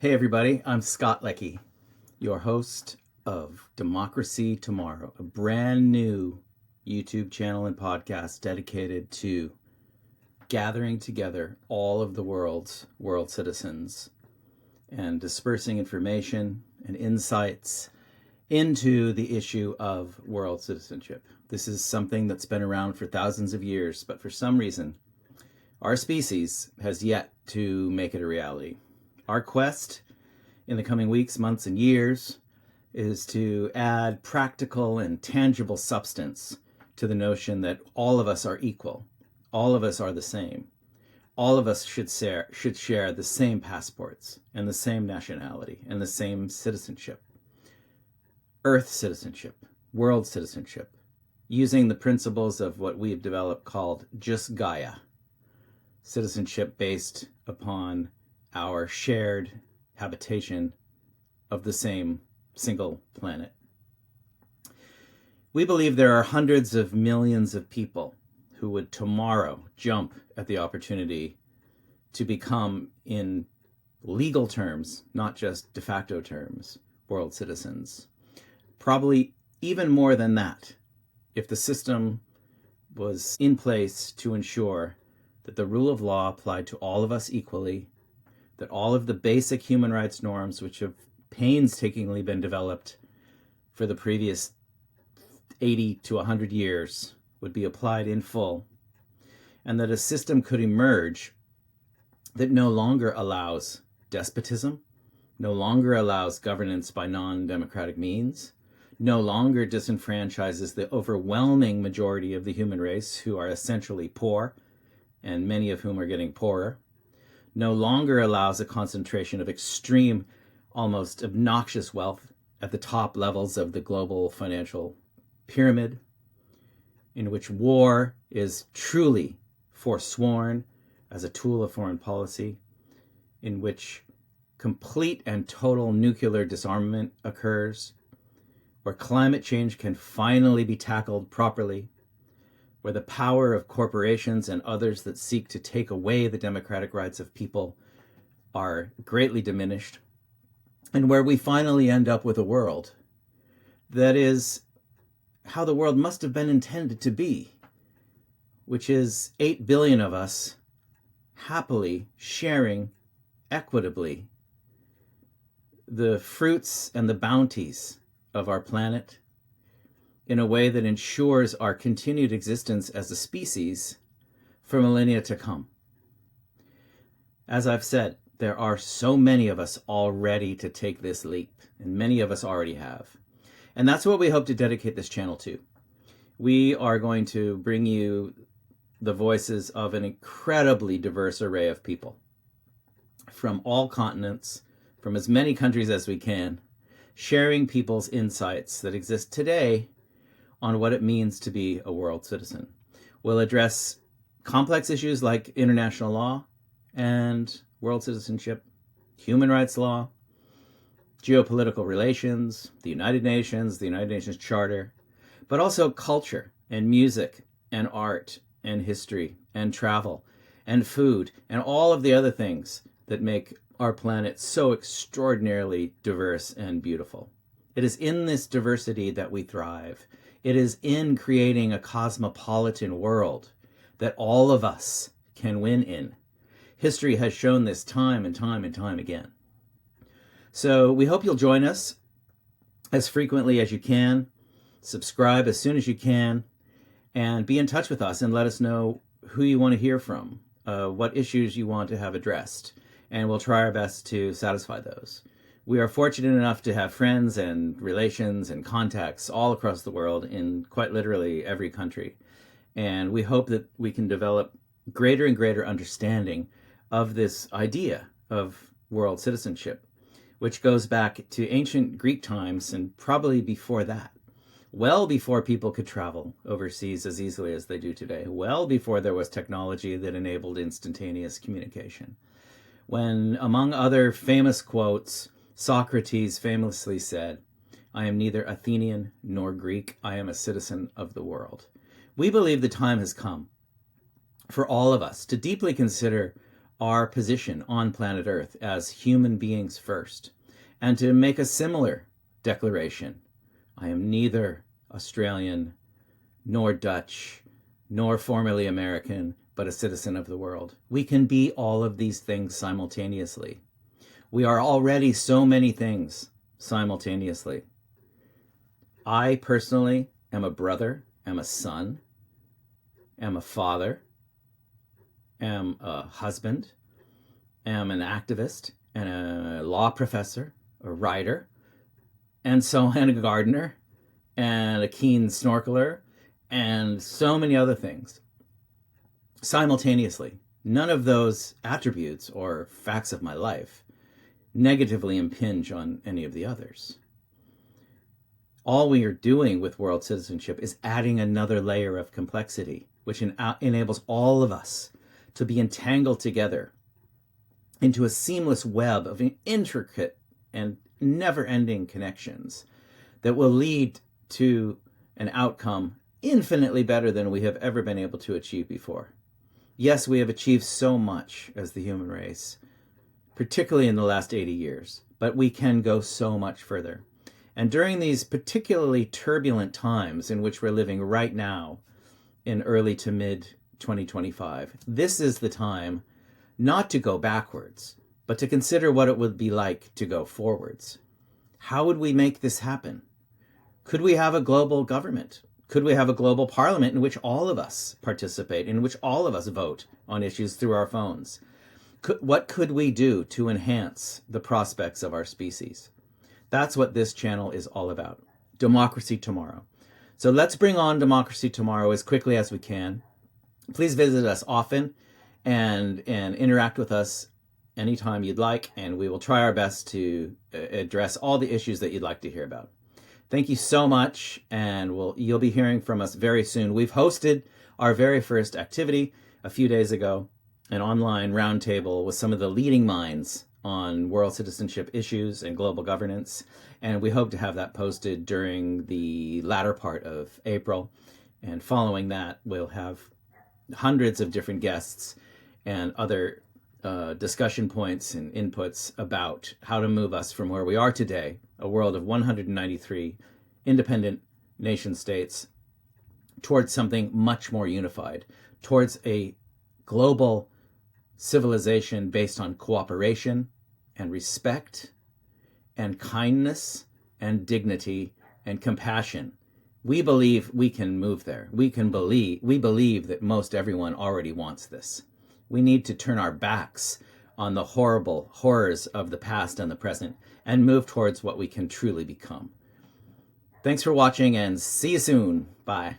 Hey everybody, I'm Scott Leckie, your host of Democracy Tomorrow, a brand new YouTube channel and podcast dedicated to gathering together all of the world's world citizens and dispersing information and insights into the issue of world citizenship. This is something that's been around for thousands of years, but for some reason, our species has yet to make it a reality. Our quest in the coming weeks, months, and years is to add practical and tangible substance to the notion that all of us are equal. All of us are the same. All of us should share the same passports and the same nationality and the same citizenship. Earth citizenship, world citizenship, using the principles of what we have developed called Jus Gaia, citizenship based upon our shared habitation of the same single planet. We believe there are hundreds of millions of people who would tomorrow jump at the opportunity to become, in legal terms, not just de facto terms, world citizens. Probably even more than that, if the system was in place to ensure that the rule of law applied to all of us equally, that all of the basic human rights norms, which have painstakingly been developed for the previous 80 to 100 years, would be applied in full, and that a system could emerge that no longer allows despotism, no longer allows governance by non-democratic means, no longer disenfranchises the overwhelming majority of the human race who are essentially poor, and many of whom are getting poorer, no longer allows a concentration of extreme, almost obnoxious wealth at the top levels of the global financial pyramid, in which war is truly forsworn as a tool of foreign policy, in which complete and total nuclear disarmament occurs, where climate change can finally be tackled properly, where the power of corporations and others that seek to take away the democratic rights of people are greatly diminished, and where we finally end up with a world that is how the world must have been intended to be, which is 8 billion of us happily sharing equitably the fruits and the bounties of our planet in a way that ensures our continued existence as a species for millennia to come. As I've said, there are so many of us all ready to take this leap, and many of us already have. And that's what we hope to dedicate this channel to. We are going to bring you the voices of an incredibly diverse array of people from all continents, from as many countries as we can, sharing people's insights that exist today on what it means to be a world citizen. We'll address complex issues like international law and world citizenship, human rights law, geopolitical relations, the United Nations Charter, but also culture and music and art and history and travel and food and all of the other things that make our planet so extraordinarily diverse and beautiful. It is in this diversity that we thrive. It is in creating a cosmopolitan world that all of us can win in. History has shown this time and time and time again. So we hope you'll join us as frequently as you can, subscribe as soon as you can, and be in touch with us and let us know who you want to hear from, what issues you want to have addressed, and we'll try our best to satisfy those. We are fortunate enough to have friends and relations and contacts all across the world in quite literally every country. And we hope that we can develop greater and greater understanding of this idea of world citizenship, which goes back to ancient Greek times and probably before that, well before people could travel overseas as easily as they do today, well before there was technology that enabled instantaneous communication. When, among other famous quotes, Socrates famously said, "I am neither Athenian nor Greek. I am a citizen of the world." We believe the time has come for all of us to deeply consider our position on planet Earth as human beings first, and to make a similar declaration. I am neither Australian, nor Dutch, nor formerly American, but a citizen of the world. We can be all of these things simultaneously. We are already so many things simultaneously. I personally am a brother, am a son, am a father, am a husband, am an activist, and a law professor, a writer, and a gardener, and a keen snorkeler, and so many other things simultaneously. None of those attributes or facts of my life negatively impinge on any of the others. All we are doing with world citizenship is adding another layer of complexity, which enables all of us to be entangled together into a seamless web of intricate and never-ending connections that will lead to an outcome infinitely better than we have ever been able to achieve before. Yes, we have achieved so much as the human race, particularly in the last 80 years, but we can go so much further. And during these particularly turbulent times in which we're living right now, in early to mid 2025, this is the time not to go backwards, but to consider what it would be like to go forwards. How would we make this happen? Could we have a global government? Could we have a global parliament in which all of us participate, in which all of us vote on issues through our phones? What could we do to enhance the prospects of our species? That's what this channel is all about. Democracy tomorrow. So let's bring on democracy tomorrow as quickly as we can. Please visit us often and interact with us anytime you'd like, and we will try our best to address all the issues that you'd like to hear about. Thank you so much, and you'll be hearing from us very soon. We've hosted our very first activity a few days ago, an online roundtable with some of the leading minds on world citizenship issues and global governance, and we hope to have that posted during the latter part of April. And following that, we'll have hundreds of different guests and other discussion points and inputs about how to move us from where we are today, a world of 193 independent nation states, towards something much more unified, towards a global civilization based on cooperation and respect and kindness and dignity and compassion. We believe we can move there. We believe that most everyone already wants this. We need to turn our backs on the horrible horrors of the past and the present and move towards what we can truly become. Thanks for watching, and see you soon. Bye.